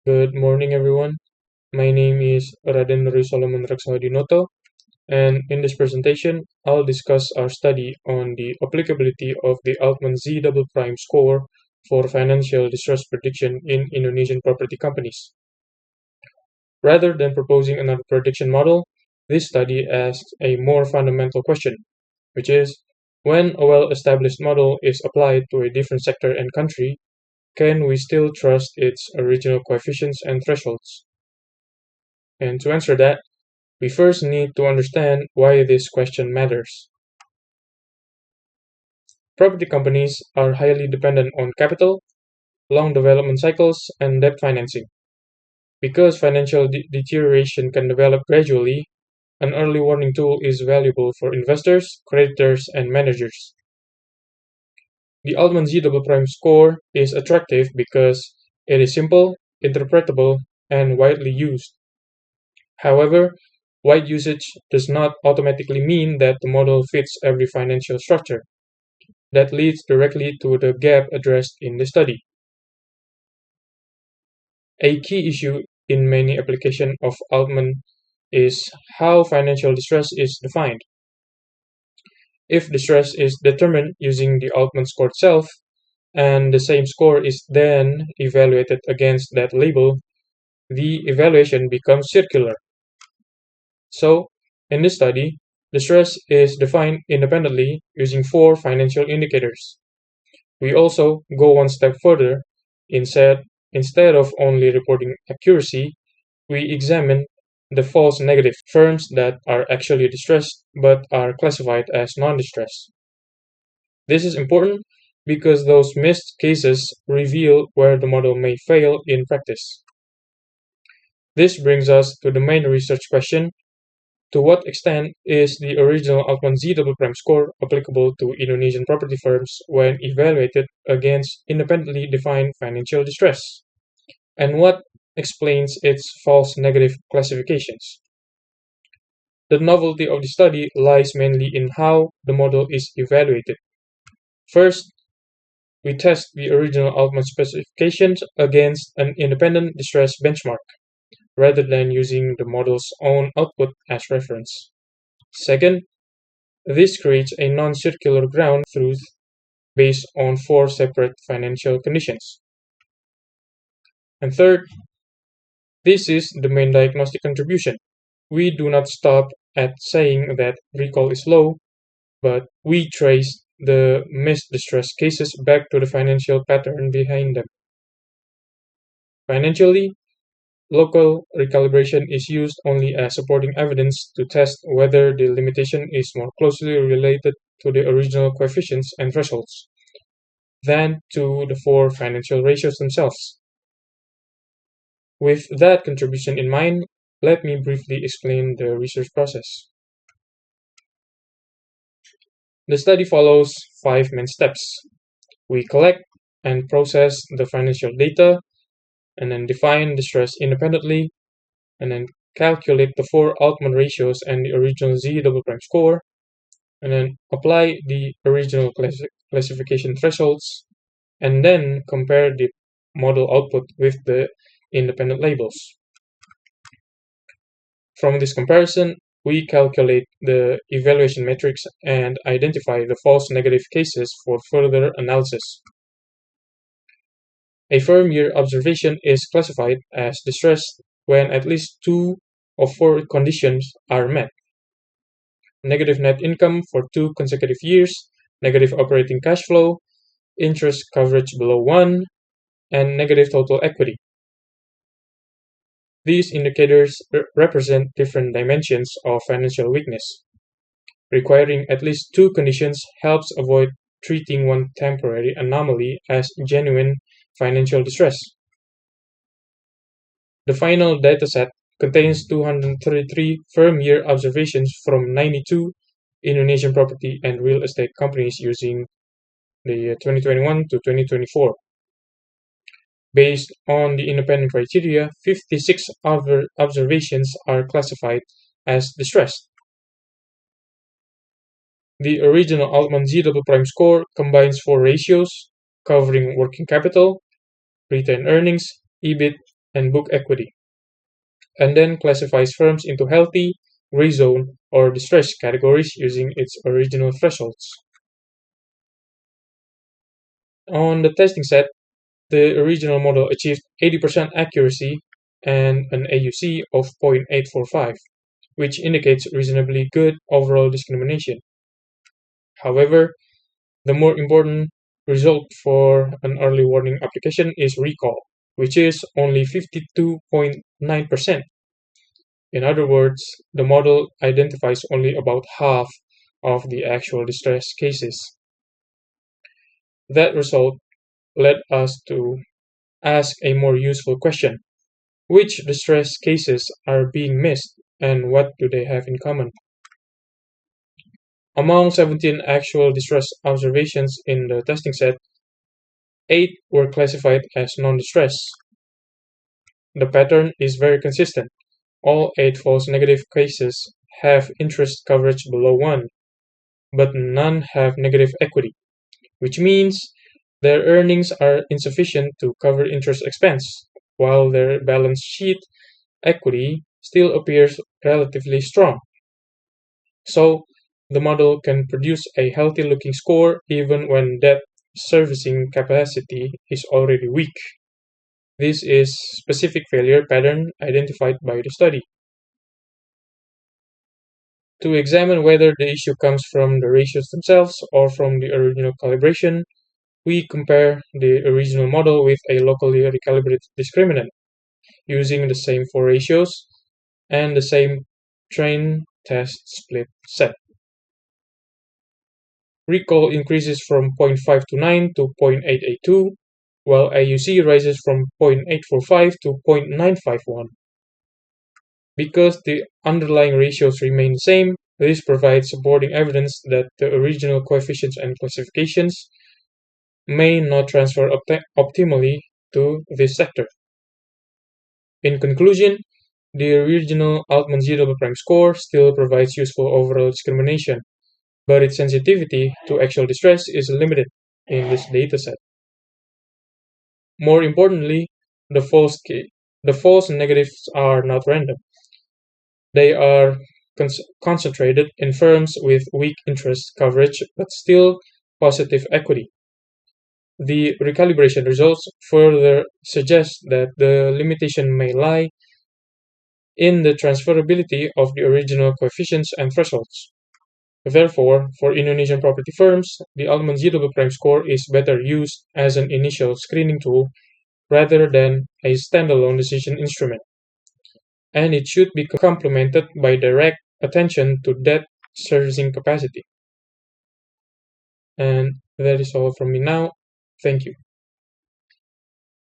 Good morning, everyone. My name is Raden Reksohadinoto, and in this presentation, I'll discuss our study on the applicability of the Altman Z double prime score for financial distress prediction in Indonesian property companies. Rather than proposing another prediction model, this study asks a more fundamental question, which is, when a well-established model is applied to a different sector and country, can we still trust its original coefficients and thresholds? And to answer that, we first need to understand why this question matters. Property companies are highly dependent on capital, long development cycles, and debt financing. Because financial deterioration can develop gradually, an early warning tool is valuable for investors, creditors, and managers. The Altman Z double prime score is attractive because it is simple, interpretable, and widely used. However, wide usage does not automatically mean that the model fits every financial structure. That leads directly to the gap addressed in the study. A key issue in many applications of Altman is how financial distress is defined. If distress is determined using the Altman score itself, and the same score is then evaluated against that label, the evaluation becomes circular. So, in this study, distress is defined independently using 4 financial indicators. We also go one step further. Instead of only reporting accuracy, we examine the false negative firms that are actually distressed but are classified as non-distressed. This is important because those missed cases reveal where the model may fail in practice. This brings us to the main research question: to what extent is the original Altman Z double prime score applicable to Indonesian property firms when evaluated against independently defined financial distress? And what explains its false negative classifications? The novelty of the study lies mainly in how the model is evaluated. First, we test the original Altman specifications against an independent distress benchmark, rather than using the model's own output as reference. Second, this creates a non-circular ground truth based on 4 separate financial conditions. And third, this is the main diagnostic contribution. We do not stop at saying that recall is low, but we trace the missed distress cases back to the financial pattern behind them. Financially, local recalibration is used only as supporting evidence to test whether the limitation is more closely related to the original coefficients and thresholds than to the 4 financial ratios themselves. With that contribution in mind, let me briefly explain the research process. The study follows 5 main steps. We collect and process the financial data, and then define distress independently, and then calculate the 4 Altman ratios and the original Z double prime score, and then apply the original classification thresholds, and then compare the model output with the independent labels. From this comparison, we calculate the evaluation metrics and identify the false negative cases for further analysis. A firm year observation is classified as distressed when at least 2 of 4 conditions are met: negative net income for 2 consecutive years, negative operating cash flow, interest coverage below 1, and negative total equity. These indicators represent different dimensions of financial weakness. Requiring at least 2 conditions helps avoid treating one temporary anomaly as genuine financial distress. The final dataset contains 233 firm year observations from 92 Indonesian property and real estate companies using the 2021 to 2024. Based on the independent criteria, 56 observations are classified as distressed. The original Altman Z double prime score combines 4 ratios covering working capital, retained earnings, EBIT, and book equity, and then classifies firms into healthy, gray zone, or distressed categories using its original thresholds. On the testing set, the original model achieved 80% accuracy and an AUC of 0.845, which indicates reasonably good overall discrimination. However, the more important result for an early warning application is recall, which is only 52.9%. In other words, the model identifies only about half of the actual distress cases. That result led us to ask a more useful question. Which distress cases are being missed, and what do they have in common? Among 17 actual distress observations in the testing set, 8 were classified as non-distress. The pattern is very consistent. All 8 false negative cases have interest coverage below 1, but none have negative equity, which means their earnings are insufficient to cover interest expense, while their balance sheet equity still appears relatively strong. So, the model can produce a healthy looking score even when debt servicing capacity is already weak. This is specific failure pattern identified by the study. To examine whether the issue comes from the ratios themselves or from the original calibration, we compare the original model with a locally recalibrated discriminant using the same 4 ratios and the same train test split set. Recall increases from 0.529 to 0.882, while AUC rises from 0.845 to 0.951. Because the underlying ratios remain the same, this provides supporting evidence that the original coefficients and classifications may not transfer optimally to this sector. In conclusion, the original Altman Z-double-prime score still provides useful overall discrimination, but its sensitivity to actual distress is limited in this dataset. More importantly, the false negatives are not random. They are concentrated in firms with weak interest coverage but still positive equity. The recalibration results further suggest that the limitation may lie in the transferability of the original coefficients and thresholds. Therefore, for Indonesian property firms, the Altman Z-double-prime score is better used as an initial screening tool rather than a standalone decision instrument, and it should be complemented by direct attention to debt servicing capacity. And that is all from me now. Thank you.